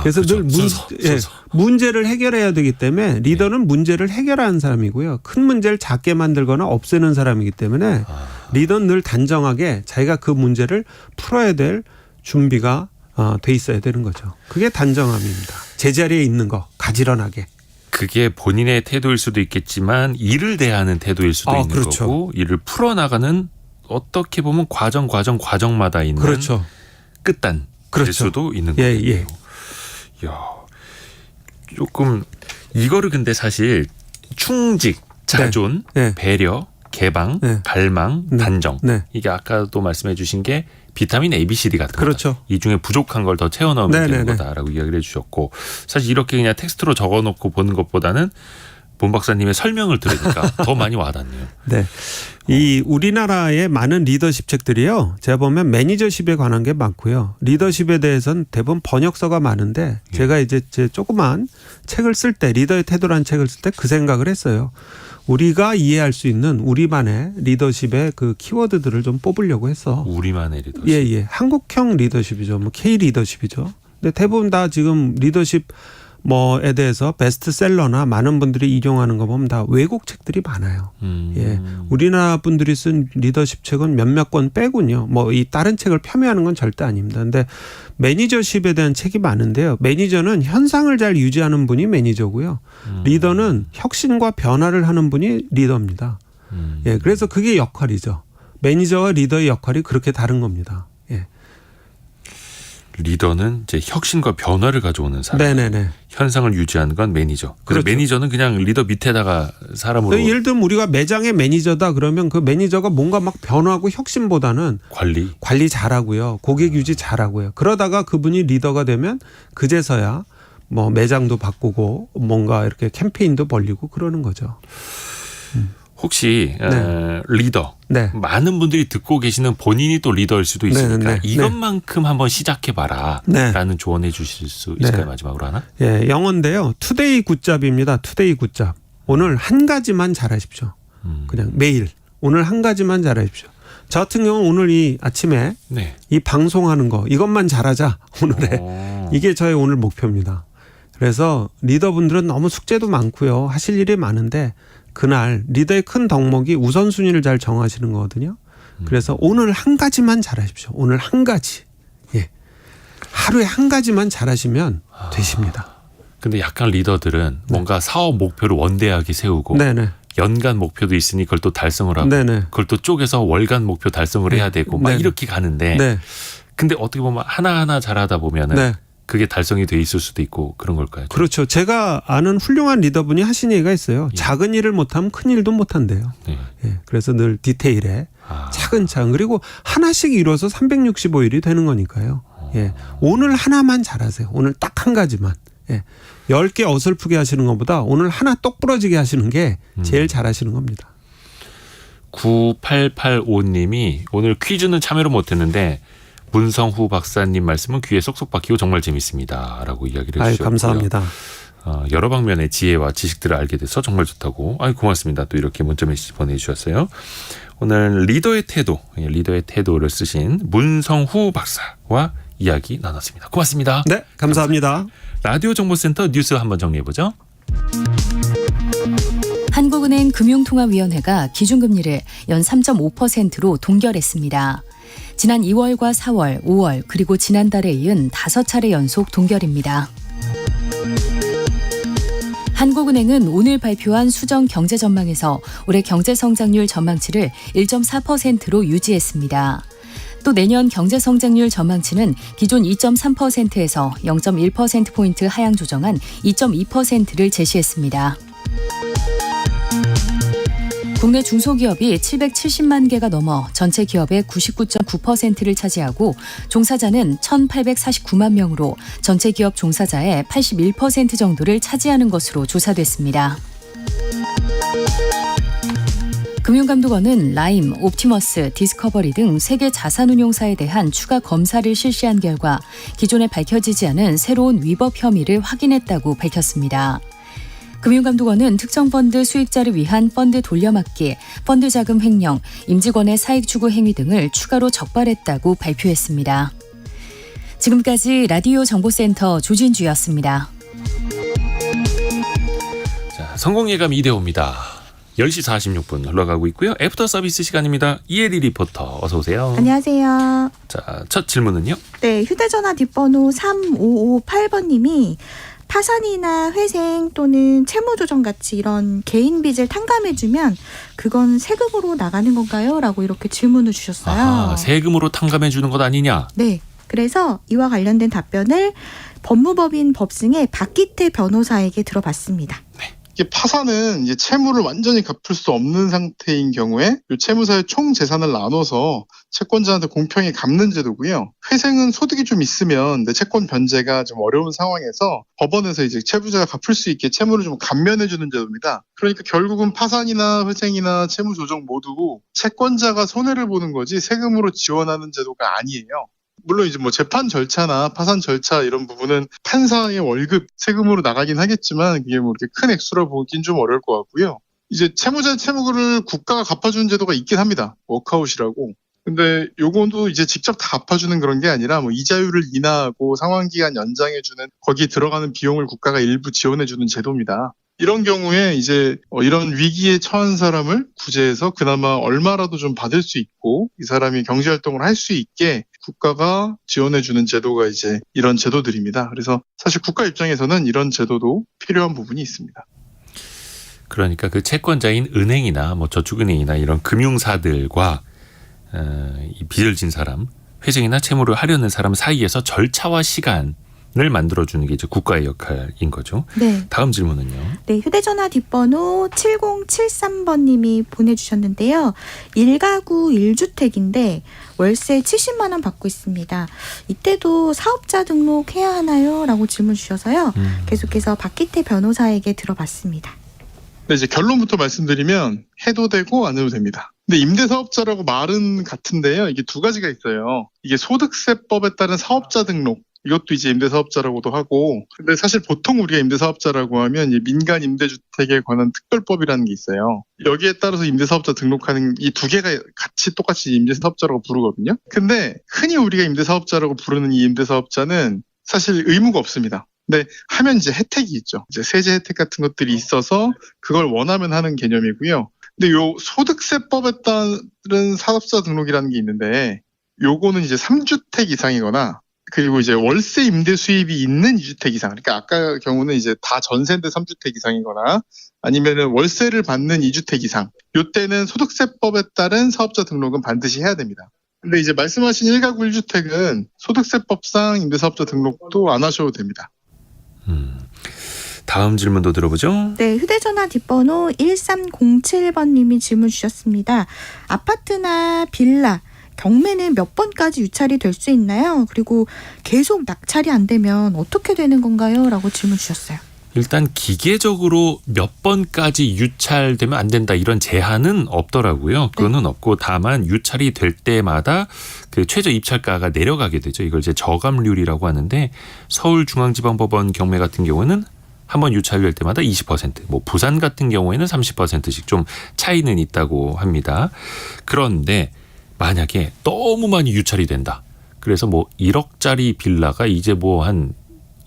그래서 그렇죠. 늘 문제를 해결해야 되기 때문에 리더는 문제를 해결하는 사람이고요. 큰 문제를 작게 만들거나 없애는 사람이기 때문에 리더는 늘 단정하게 자기가 그 문제를 풀어야 될 준비가 돼 있어야 되는 거죠. 그게 단정함입니다. 제자리에 있는 거 가지런하게. 그게 본인의 태도일 수도 있겠지만 일을 대하는 태도일 수도 있는 그렇죠. 거고 일을 풀어나가는 어떻게 보면 과정마다 있는 그렇죠. 끝단일 그렇죠. 수도 있는 예, 거예요. 예. 이야, 조금 이거를 근데 사실 충직, 자존, 네. 배려, 개방, 네. 갈망, 네. 단정. 네. 이게 아까도 말씀해 주신 게 비타민 ABCD 같은 그렇죠. 거다. 이 중에 부족한 걸 더 채워 넣으면 네, 되는 네, 네. 거다라고 이야기를 해 주셨고 사실 이렇게 그냥 텍스트로 적어 놓고 보는 것보다는 본 박사님의 설명을 들으니까 더 많이 와닿네요. 네. 이 우리나라의 많은 리더십 책들이요. 제가 보면 매니저십에 관한 게 많고요. 리더십에 대해서는 대부분 번역서가 많은데 제가 이제 제 조그만 책을 쓸 때 리더의 태도라는 책을 쓸 때 그 생각을 했어요. 우리가 이해할 수 있는 우리만의 리더십의 그 키워드들을 좀 뽑으려고 했어. 우리만의 리더십. 예. 한국형 리더십이죠. 뭐 K 리더십이죠. 근데 대부분 다 지금 리더십 뭐에 대해서 베스트셀러나 많은 분들이 인용하는 거 보면 다 외국 책들이 많아요. 예. 우리나라 분들이 쓴 리더십 책은 몇몇 권 빼군요. 뭐 이 다른 책을 폄훼하는 건 절대 아닙니다. 근데 매니저십에 대한 책이 많은데요. 매니저는 현상을 잘 유지하는 분이 매니저고요. 리더는 혁신과 변화를 하는 분이 리더입니다. 예. 그래서 그게 역할이죠. 매니저와 리더의 역할이 그렇게 다른 겁니다. 예. 리더는 이제 혁신과 변화를 가져오는 사람. 네네네. 현상을 유지하는 건 매니저. 그래서 그렇죠. 매니저는 그냥 리더 밑에다가 사람으로 예를 들면 우리가 매장의 매니저다 그러면 그 매니저가 뭔가 막 변화하고 혁신보다는 관리 잘하고요. 고객 유지 잘하고요. 그러다가 그분이 리더가 되면 그제서야 뭐 매장도 바꾸고 뭔가 이렇게 캠페인도 벌리고 그러는 거죠. 혹시 리더 네. 많은 분들이 듣고 계시는 본인이 또 리더일 수도 있으니까 네. 이것만큼 한번 시작해봐라 네. 라는 조언해 주실 수 있을까요? 네. 마지막으로 하나? 예, 영어인데요. 투데이 굿잡입니다. 투데이 굿잡. 오늘 한 가지만 잘하십시오. 그냥 매일 오늘 한 가지만 잘하십시오. 저 같은 경우는 오늘 이 아침에 네. 이 방송하는 거 이것만 잘하자 오늘에. 이게 저의 오늘 목표입니다. 그래서 리더분들은 너무 숙제도 많고요. 하실 일이 많은데 그날 리더의 큰 덕목이 우선순위를 잘 정하시는 거거든요. 그래서 오늘 한 가지만 잘하십시오. 오늘 한 가지. 예. 하루에 한 가지만 잘하시면 되십니다. 근데 약간 리더들은 뭔가 사업 목표를 원대하게 세우고 네네. 연간 목표도 있으니 그걸 또 달성을 하고 네네. 그걸 또 쪼개서 월간 목표 달성을 해야 되고 막 네네. 이렇게 가는데 네. 근데 어떻게 보면 하나하나 잘하다 보면은 네. 그게 달성이 돼 있을 수도 있고 그런 걸까요? 그렇죠. 제가 아는 훌륭한 리더분이 하신 얘기가 있어요. 작은 일을 못하면 큰 일도 못한대요. 네. 예. 그래서 늘 디테일에 차근차근 그리고 하나씩 이뤄서 365일이 되는 거니까요. 예. 오늘 하나만 잘하세요. 오늘 딱 한 가지만. 예. 10개 어설프게 하시는 것보다 오늘 하나 똑 부러지게 하시는 게 제일 잘하시는 겁니다. 9885님이 오늘 퀴즈는 참여를 못했는데 문성후 박사님 말씀은 귀에 쏙쏙 박히고 정말 재밌습니다라고 이야기를 해주셨고요. 감사합니다. 여러 방면의 지혜와 지식들을 알게 돼서 정말 좋다고. 고맙습니다. 또 이렇게 문자 메시지 보내주셨어요. 오늘 리더의 태도를 쓰신 문성후 박사와 이야기 나눴습니다. 고맙습니다. 네, 감사합니다. 라디오 정보센터 뉴스 한번 정리해보죠. 한국은행 금융통화위원회가 기준금리를 연 3.5%로 동결했습니다. 지난 2월과 4월, 5월 그리고 지난달에 이은 5차례 연속 동결입니다. 한국은행은 오늘 발표한 수정 경제 전망에서 올해 경제 성장률 전망치를 1.4%로 유지했습니다. 또 내년 경제 성장률 전망치는 기존 2.3%에서 0.1%포인트 하향 조정한 2.2%를 제시했습니다. 국내 중소기업이 770만 개가 넘어 전체 기업의 99.9%를 차지하고 종사자는 1,849만 명으로 전체 기업 종사자의 81% 정도를 차지하는 것으로 조사됐습니다. 금융감독원은 라임, 옵티머스, 디스커버리 등 세계 자산운용사에 대한 추가 검사를 실시한 결과 기존에 밝혀지지 않은 새로운 위법 혐의를 확인했다고 밝혔습니다. 금융감독원은 특정 펀드 수익자를 위한 펀드 돌려막기, 펀드 자금 횡령, 임직원의 사익 추구 행위 등을 추가로 적발했다고 발표했습니다. 지금까지 라디오 정보센터 조진주였습니다. 자, 성공예감 이대호입니다. 10시 46분 흘러가고 있고요. 애프터 서비스 시간입니다. 이혜리 리포터 어서 오세요. 안녕하세요. 자, 첫 질문은요. 네, 휴대전화 뒷번호 3558번님이 파산이나 회생 또는 채무조정 같이 이런 개인 빚을 탕감해주면 그건 세금으로 나가는 건가요? 라고 이렇게 질문을 주셨어요. 세금으로 탕감해 주는 것 아니냐? 네. 그래서 이와 관련된 답변을 법무법인 법승의 박기태 변호사에게 들어봤습니다. 이게 파산은 이제 채무를 완전히 갚을 수 없는 상태인 경우에 이 채무사의 총 재산을 나눠서 채권자한테 공평히 갚는 제도고요. 회생은 소득이 좀 있으면 내 채권 변제가 좀 어려운 상황에서 법원에서 이제 채무자가 갚을 수 있게 채무를 좀 감면해 주는 제도입니다. 그러니까 결국은 파산이나 회생이나 채무 조정 모두 채권자가 손해를 보는 거지 세금으로 지원하는 제도가 아니에요. 물론 이제 뭐 재판 절차나 파산 절차 이런 부분은 판사의 월급 세금으로 나가긴 하겠지만 그게 뭐 이렇게 큰 액수라 보긴 좀 어려울 것 같고요. 이제 채무자의 채무를 국가가 갚아주는 제도가 있긴 합니다. 워크아웃이라고. 근데 요거도 이제 직접 다 갚아주는 그런 게 아니라 뭐 이자율을 인하하고 상환기간 연장해주는 거기에 들어가는 비용을 국가가 일부 지원해주는 제도입니다. 이런 경우에 이제 이런 위기에 처한 사람을 구제해서 그나마 얼마라도 좀 받을 수 있고 이 사람이 경제활동을 할 수 있게 국가가 지원해주는 제도가 이제 이런 제도들입니다. 그래서 사실 국가 입장에서는 이런 제도도 필요한 부분이 있습니다. 그러니까 그 채권자인 은행이나 뭐 저축은행이나 이런 금융사들과 이 빚을 진 사람, 회생이나 채무를 하려는 사람 사이에서 절차와 시간을 만들어주는 게 이제 국가의 역할인 거죠. 네. 다음 질문은요. 네, 휴대전화 뒷번호 7073번님이 보내주셨는데요. 1가구 1주택인데 월세 70만 원 받고 있습니다. 이때도 사업자 등록해야 하나요? 라고 질문 주셔서요. 계속해서 박기태 변호사에게 들어봤습니다. 근데 이제 결론부터 말씀드리면 해도 되고 안 해도 됩니다. 근데 임대사업자라고 말은 같은데요. 이게 두 가지가 있어요. 이게 소득세법에 따른 사업자 등록. 이것도 이제 임대사업자라고도 하고, 근데 사실 보통 우리가 임대사업자라고 하면 이제 민간 임대주택에 관한 특별법이라는 게 있어요. 여기에 따라서 임대사업자 등록하는 이 두 개가 같이 똑같이 임대사업자라고 부르거든요. 근데 흔히 우리가 임대사업자라고 부르는 이 임대사업자는 사실 의무가 없습니다. 근데 하면 이제 혜택이 있죠. 이제 세제 혜택 같은 것들이 있어서 그걸 원하면 하는 개념이고요. 근데 요 소득세법에 따른 사업자 등록이라는 게 있는데, 요거는 이제 3주택 이상이거나 그리고 이제 월세 임대 수입이 있는 2주택 이상. 그러니까 아까 경우는 이제 다 전세인데 3주택 이상이거나 아니면은 월세를 받는 2주택 이상. 요때는 소득세법에 따른 사업자 등록은 반드시 해야 됩니다. 근데 이제 말씀하신 1가구 1주택은 소득세법상 임대사업자 등록도 안 하셔도 됩니다. 다음 질문도 들어보죠. 네, 휴대전화 뒷번호 1307번님이 질문 주셨습니다. 아파트나 빌라, 경매는 몇 번까지 유찰이 될 수 있나요? 그리고 계속 낙찰이 안 되면 어떻게 되는 건가요? 라고 질문 주셨어요. 일단 기계적으로 몇 번까지 유찰되면 안 된다 이런 제한은 없더라고요. 그거는 없고 다만 유찰이 될 때마다 그 최저 입찰가가 내려가게 되죠. 이걸 이제 저감률이라고 하는데 서울중앙지방법원 경매 같은 경우는 한번 유찰될 때마다 20%, 뭐 부산 같은 경우에는 30%씩 좀 차이는 있다고 합니다. 그런데 만약에 너무 많이 유찰이 된다. 그래서 뭐 1억짜리 빌라가 이제 뭐 한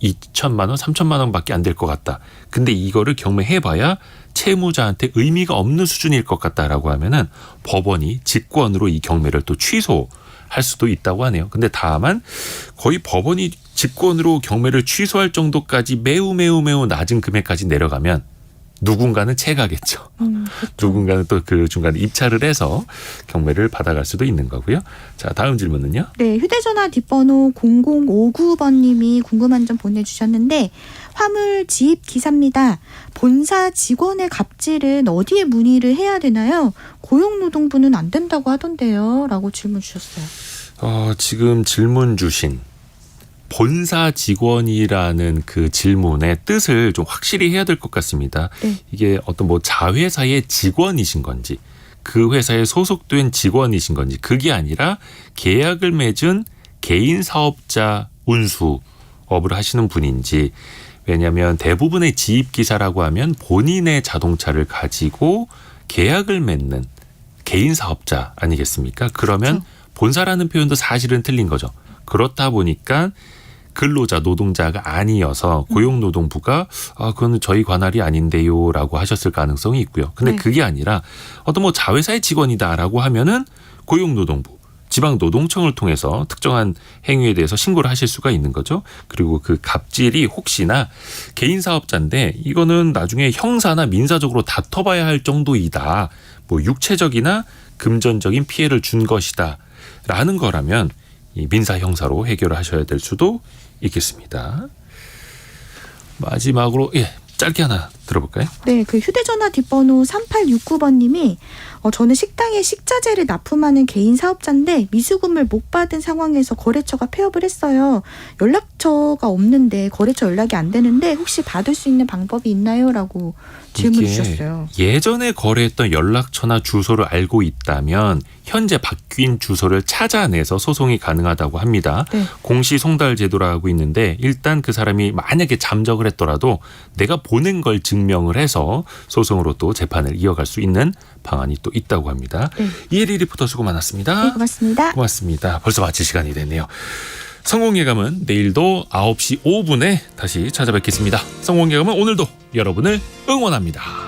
2천만 원, 3천만 원밖에 안 될 것 같다. 근데 이거를 경매해봐야 채무자한테 의미가 없는 수준일 것 같다라고 하면은 법원이 직권으로 이 경매를 또 취소할 수도 있다고 하네요. 근데 다만 거의 법원이 직권으로 경매를 취소할 정도까지 매우 낮은 금액까지 내려가면 누군가는 채가겠죠. 그렇죠. 누군가는 또 그 중간에 입찰을 해서 경매를 받아갈 수도 있는 거고요. 자, 다음 질문은요. 네, 휴대전화 뒷번호 0059번님이 궁금한 점 보내주셨는데 화물 지입 기사입니다. 본사 직원의 갑질은 어디에 문의를 해야 되나요? 고용노동부는 안 된다고 하던데요. 라고 질문 주셨어요. 지금 질문 주신 본사 직원이라는 그 질문의 뜻을 좀 확실히 해야 될 것 같습니다. 네. 이게 어떤 뭐 자회사의 직원이신 건지 그 회사에 소속된 직원이신 건지 그게 아니라 계약을 맺은 개인 사업자 운수업을 하시는 분인지 왜냐하면 대부분의 지입기사라고 하면 본인의 자동차를 가지고 계약을 맺는 개인 사업자 아니겠습니까? 그러면 그렇죠. 본사라는 표현도 사실은 틀린 거죠. 그렇다 보니까 근로자, 노동자가 아니어서 고용노동부가 그건 저희 관할이 아닌데요라고 하셨을 가능성이 있고요. 근데 네. 그게 아니라 어떤 뭐 자회사의 직원이다라고 하면은 고용노동부, 지방노동청을 통해서 특정한 행위에 대해서 신고를 하실 수가 있는 거죠. 그리고 그 갑질이 혹시나 개인 사업자인데 이거는 나중에 형사나 민사적으로 다퉈봐야 할 정도이다. 뭐 육체적이나 금전적인 피해를 준 것이다라는 거라면 이 민사 형사로 해결을 하셔야 될 수도 있겠습니다. 마지막으로 짧게 하나 들어볼까요? 네, 그 휴대전화 뒷번호 3869번님이 저는 식당에 식자재를 납품하는 개인 사업자인데 미수금을 못 받은 상황에서 거래처가 폐업을 했어요. 연락처가 없는데 거래처 연락이 안 되는데 혹시 받을 수 있는 방법이 있나요? 라고 질문 주셨어요. 예전에 거래했던 연락처나 주소를 알고 있다면 현재 바뀐 주소를 찾아내서 소송이 가능하다고 합니다. 네. 공시송달 제도라고 있는데 일단 그 사람이 만약에 잠적을 했더라도 내가 보낸 걸 증명을 해서 소송으로 또 재판을 이어갈 수 있는 방안이 또 있다고 합니다. 네. 이혜리 리포터 수고 많았습니다. 네, 고맙습니다. 고맙습니다. 벌써 마칠 시간이 됐네요. 성공예감은 내일도 9시 5분에 다시 찾아뵙겠습니다. 성공예감은 오늘도 여러분을 응원합니다.